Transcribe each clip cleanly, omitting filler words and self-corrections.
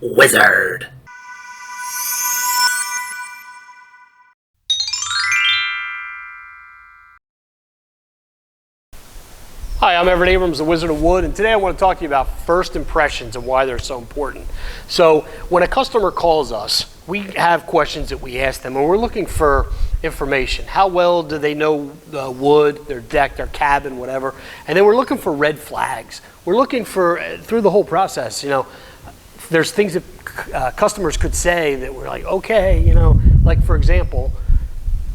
wizard. Hi, I'm Everett Abrams, the Wizard of Wood, and today I want to talk to you about first impressions and why they're so important. So when a customer calls us, we have questions that we ask them, and we're looking for information. How well do they know the wood, their deck, their cabin, whatever? And then we're looking for red flags. We're looking for, through the whole process, there's things that customers could say that we're like, okay, like for example,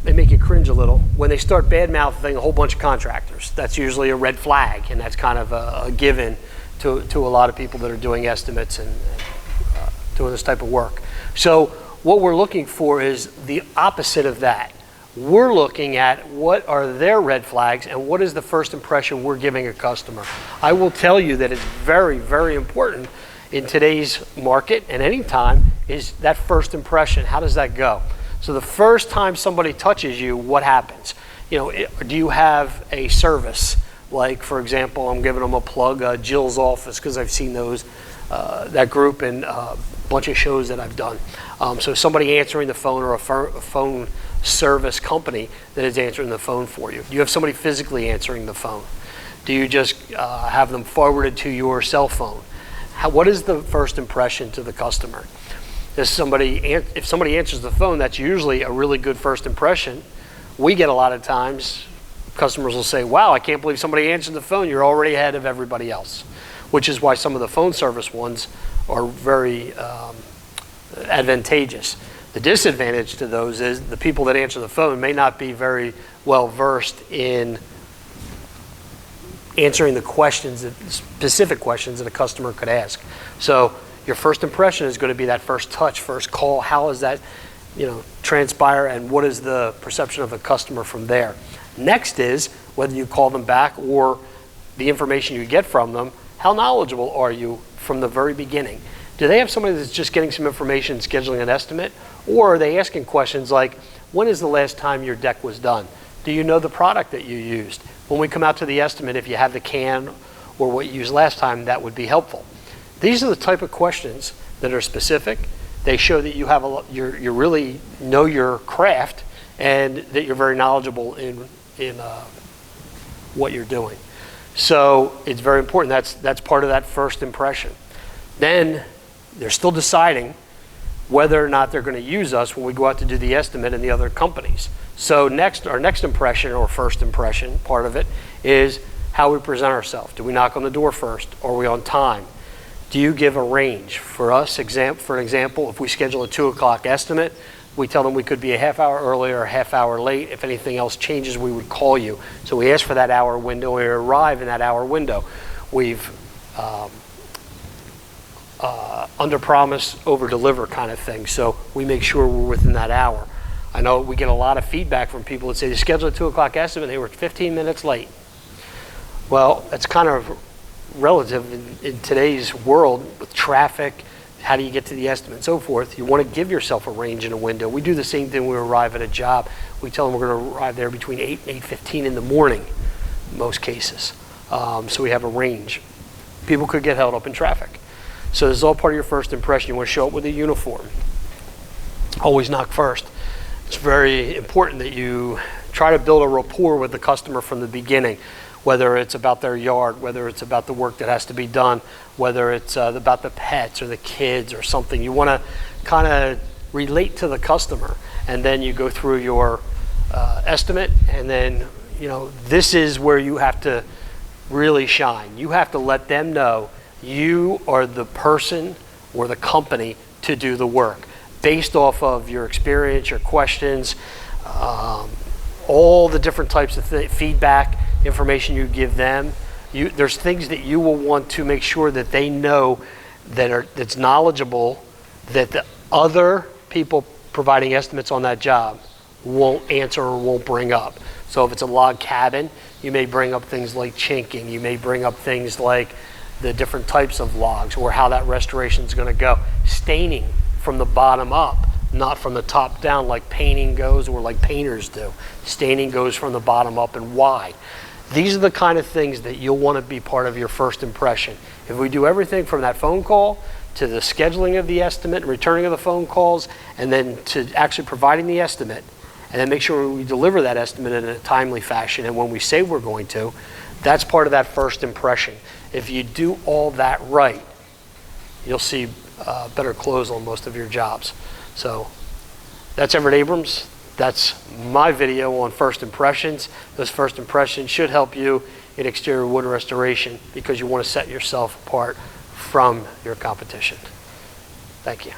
they make you cringe a little when they start bad-mouthing a whole bunch of contractors. That's usually a red flag, and that's kind of a given to a lot of people that are doing estimates and doing this type of work. So what we're looking for is the opposite of that. We're looking at what are their red flags and what is the first impression we're giving a customer. I will tell you that it's very, very important in today's market and any time is that first impression. How does that go? So the first time somebody touches you, what happens? Do you have a service? Like, for example, I'm giving them a plug, Jill's Office, because I've seen that group in a bunch of shows that I've done. So somebody answering the phone or a phone service company that is answering the phone for you. Do you have somebody physically answering the phone? Do you just have them forwarded to your cell phone? What is the first impression to the customer? If somebody answers the phone, that's usually a really good first impression. We get a lot of times, customers will say, wow, I can't believe somebody answered the phone. You're already ahead of everybody else, which is why some of the phone service ones are very advantageous. The disadvantage to those is the people that answer the phone may not be very well versed in answering the questions, specific questions that a customer could ask. So your first impression is going to be that first touch, first call. How does that, transpire, and what is the perception of the customer from there? Next is whether you call them back or the information you get from them. How knowledgeable are you from the very beginning? Do they have somebody that's just getting some information, scheduling an estimate, or are they asking questions like, when is the last time your deck was done? Do you know the product that you used? When we come out to the estimate, if you have the can or what you used last time, that would be helpful. These are the type of questions that are specific. They show that you have you really know your craft and that you're very knowledgeable in what you're doing. So it's very important. That's part of that first impression. Then they're still deciding whether or not they're going to use us when we go out to do the estimate in the other companies. So our next impression or first impression, part of it, is how we present ourselves. Do we knock on the door first? Are we on time? Do you give a range? For us, for example, if we schedule a 2 o'clock estimate, we tell them we could be a half hour early or a half hour late. If anything else changes, we would call you. So we ask for that hour window. We arrive in that hour window. We've under promise, over deliver kind of thing. So we make sure we're within that hour. I know we get a lot of feedback from people that say they scheduled a 2 o'clock estimate and they were 15 minutes late. Well, that's kind of relative in today's world with traffic. How do you get to the estimate and so forth? You want to give yourself a range and a window. We do the same thing when we arrive at a job. We tell them we're going to arrive there between 8 and 8:15 in the morning, in most cases. So we have a range. People could get held up in traffic. So this is all part of your first impression. You want to show up with a uniform. Always knock first. It's very important that you try to build a rapport with the customer from the beginning, whether it's about their yard, whether it's about the work that has to be done, whether it's about the pets or the kids or something. You want to kind of relate to the customer, and then you go through your estimate, and then this is where you have to really shine. You have to let them know you are the person or the company to do the work based off of your experience, your questions, all the different types of feedback, information you give them. There's things that you will want to make sure that they know that's knowledgeable, that the other people providing estimates on that job won't answer or won't bring up. So if it's a log cabin, you may bring up things like chinking. You may bring up things like the different types of logs or how that restoration is going to go. Staining from the bottom up, not from the top down like painting goes or like painters do. Staining goes from the bottom up, and why. These are the kind of things that you'll want to be part of your first impression. If we do everything from that phone call to the scheduling of the estimate, returning of the phone calls, and then to actually providing the estimate, and then make sure we deliver that estimate in a timely fashion. And when we say we're going to, that's part of that first impression. If you do all that right, you'll see better close on most of your jobs. So that's Everett Abrams. That's my video on first impressions. Those first impressions should help you in exterior wood restoration because you want to set yourself apart from your competition. Thank you.